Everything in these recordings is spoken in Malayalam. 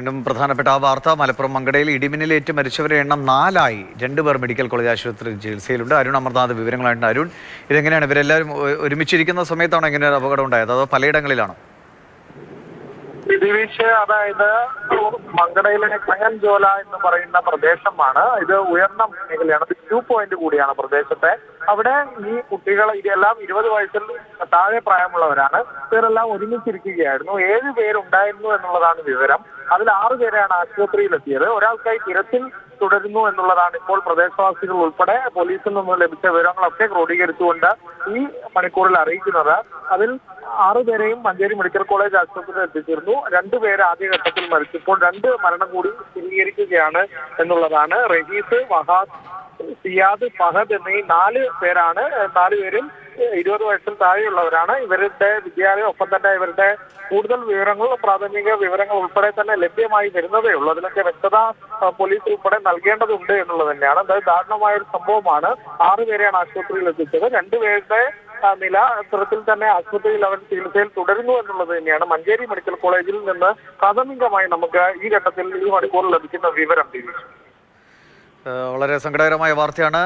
വീണ്ടും പ്രധാനപ്പെട്ട ആ വാർത്ത മലപ്പുറം മങ്കടയിൽ ഇടിമിന്നലേറ്റ് മരിച്ചവരുടെ എണ്ണം 4 ആയി. 2 പേർ മെഡിക്കൽ കോളേജ് ആശുപത്രിയിൽ ചികിത്സയിലുണ്ട്. അരുൺ അമർനാഥ് വിവരങ്ങളായിട്ട്. അരുൺ, ഇതെങ്ങനെയാണ് ഇവരെല്ലാവരും ഒരുമിച്ചിരിക്കുന്ന സമയത്താണോ ഇങ്ങനെ ഒരു അപകടം ഉണ്ടായത്, അതോ പലയിടങ്ങളിലാണോ? ദിവിഷ്, അതായത് മങ്കടയിലെ കങ്ങൻജോല എന്ന് പറയുന്ന പ്രദേശമാണ്. ഇത് ഉയർന്ന മേഖലയാണ്. ഇത് വ്യൂ പോയിന്റ് കൂടിയാണ് പ്രദേശത്തെ. അവിടെ ഈ കുട്ടികൾ ഇതെല്ലാം 20 വയസ്സിൽ താഴെ പ്രായമുള്ളവരാണ്. ഇവരെല്ലാം ഒരുമിച്ചിരിക്കുകയായിരുന്നു. 7 പേരുണ്ടായിരുന്നു എന്നുള്ളതാണ് വിവരം. അതിൽ 6 പേരെയാണ് ആശുപത്രിയിലെത്തിയത്. ഒരാൾക്കായി തിരച്ചിൽ തുടരുന്നു എന്നുള്ളതാണ് ഇപ്പോൾ പ്രദേശവാസികൾ ഉൾപ്പെടെ പോലീസിൽ നിന്ന് ലഭിച്ച വിവരങ്ങളൊക്കെ ക്രോഡീകരിച്ചുകൊണ്ട് ഈ മണിക്കൂറിൽ അറിയിക്കുന്നത്. അതിൽ 6 പേരെയും മഞ്ചേരി മെഡിക്കൽ കോളേജ് ആശുപത്രിയിൽ എത്തിച്ചിരുന്നു. 2 പേര് ആദ്യഘട്ടത്തിൽ മരിച്ചപ്പോൾ 2 മരണം കൂടി സ്ഥിരീകരിക്കുകയാണ് എന്നുള്ളതാണ്. റഹീസ്, വഹാദ്, സിയാദ്, ഫഹദ് എന്നീ 4 പേരാണ്. 4 പേരും 20 വയസ്സിൽ താഴെയുള്ളവരാണ്. ഇവരുടെ വിദ്യാലയം, ഒപ്പം തന്നെ ഇവരുടെ കൂടുതൽ വിവരങ്ങൾ, പ്രാഥമിക വിവരങ്ങൾ ഉൾപ്പെടെ തന്നെ ലഭ്യമായി വരുന്നതേ ഉള്ളൂ. അതിലൊക്കെ വ്യക്തത പോലീസ് ഉൾപ്പെടെ നൽകേണ്ടതുണ്ട് എന്നുള്ളത് തന്നെയാണ്. അതായത് ദാരുണമായ ഒരു സംഭവമാണ്. 6 പേരെയാണ് ആശുപത്രിയിൽ എത്തിച്ചത്. 2 പേരുടെ നില അത്തരത്തിൽ തന്നെ ആശുപത്രിയിൽ അവർ ചികിത്സയിൽ തുടരുന്നു എന്നുള്ളത് തന്നെയാണ് മഞ്ചേരി മെഡിക്കൽ കോളേജിൽ നിന്ന് പ്രാഥമികമായി നമുക്ക് ഈ ഘട്ടത്തിൽ ഈ മണിക്കൂറിൽ ലഭിക്കുന്ന വിവരം. വളരെ സങ്കടകരമായ വാർത്തയാണ്.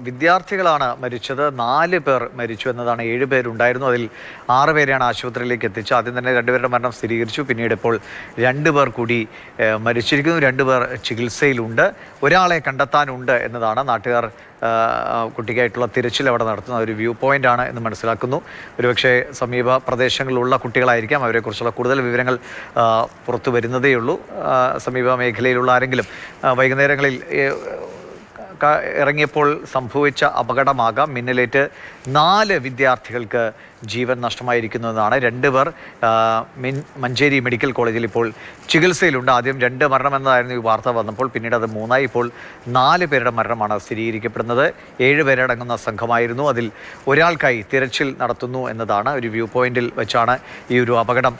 വിദ്യാർത്ഥികളാണ് മരിച്ചത്. 4 പേർ മരിച്ചു എന്നതാണ്. 7 പേരുണ്ടായിരുന്നു. അതിൽ 6 പേരെയാണ് ആശുപത്രിയിലേക്ക് എത്തിച്ചത്. ആദ്യം തന്നെ 2 പേരുടെ മരണം സ്ഥിരീകരിച്ചു. പിന്നീട് ഇപ്പോൾ 2 പേർ കൂടി മരിച്ചിരിക്കുന്നു. 2 പേർ ചികിത്സയിലുണ്ട്. ഒരാളെ കണ്ടെത്താനുണ്ട് എന്നതാണ് നാട്ടുകാർ കുട്ടിക്കായിട്ടുള്ള തിരച്ചിൽ അവിടെ നടത്തുന്ന ഒരു വ്യൂ പോയിന്റ് ആണ് എന്ന് മനസ്സിലാക്കുന്നു. ഒരുപക്ഷെ സമീപ പ്രദേശങ്ങളിലുള്ള കുട്ടികളായിരിക്കാം. അവരെക്കുറിച്ചുള്ള കൂടുതൽ വിവരങ്ങൾ പുറത്തു വരുന്നതേയുള്ളൂ. സമീപ മേഖലയിലുള്ള ആരെങ്കിലും വൈകുന്നേരങ്ങളിൽ ഇറങ്ങിയപ്പോൾ സംഭവിച്ച അപകടമാകാം. മിന്നലേറ്റ് 4 വിദ്യാർത്ഥികൾക്ക് ജീവൻ നഷ്ടമായിരിക്കുന്നതാണ്. 2 പേർ മഞ്ചേരി മെഡിക്കൽ കോളേജിൽ ഇപ്പോൾ ചികിത്സയിലുണ്ട്. ആദ്യം 2 മരണമെന്നതായിരുന്നു ഈ വാർത്ത വന്നപ്പോൾ, പിന്നീട് അത് 3 ആയി. ഇപ്പോൾ 4 പേരുടെ മരണമാണ് സ്ഥിരീകരിക്കപ്പെടുന്നത്. 7 പേരടങ്ങുന്ന സംഘമായിരുന്നു. അതിൽ ഒരാൾക്കായി തിരച്ചിൽ നടത്തുന്നു എന്നതാണ്. ഒരു വ്യൂ പോയിന്റിൽ വെച്ചാണ് ഈ ഒരു അപകടം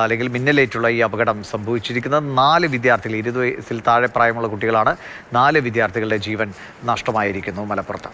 അല്ലെങ്കിൽ മിന്നലേറ്റുള്ള ഈ അപകടം സംഭവിച്ചിരിക്കുന്നത്. 4 വിദ്യാർത്ഥികൾ, 20 വയസ്സിൽ താഴെ പ്രായമുള്ള കുട്ടികളാണ്. 4 വിദ്യാർത്ഥികളുടെ ജീവൻ നഷ്ടമായിരിക്കുന്നു മലപ്പുറത്ത്.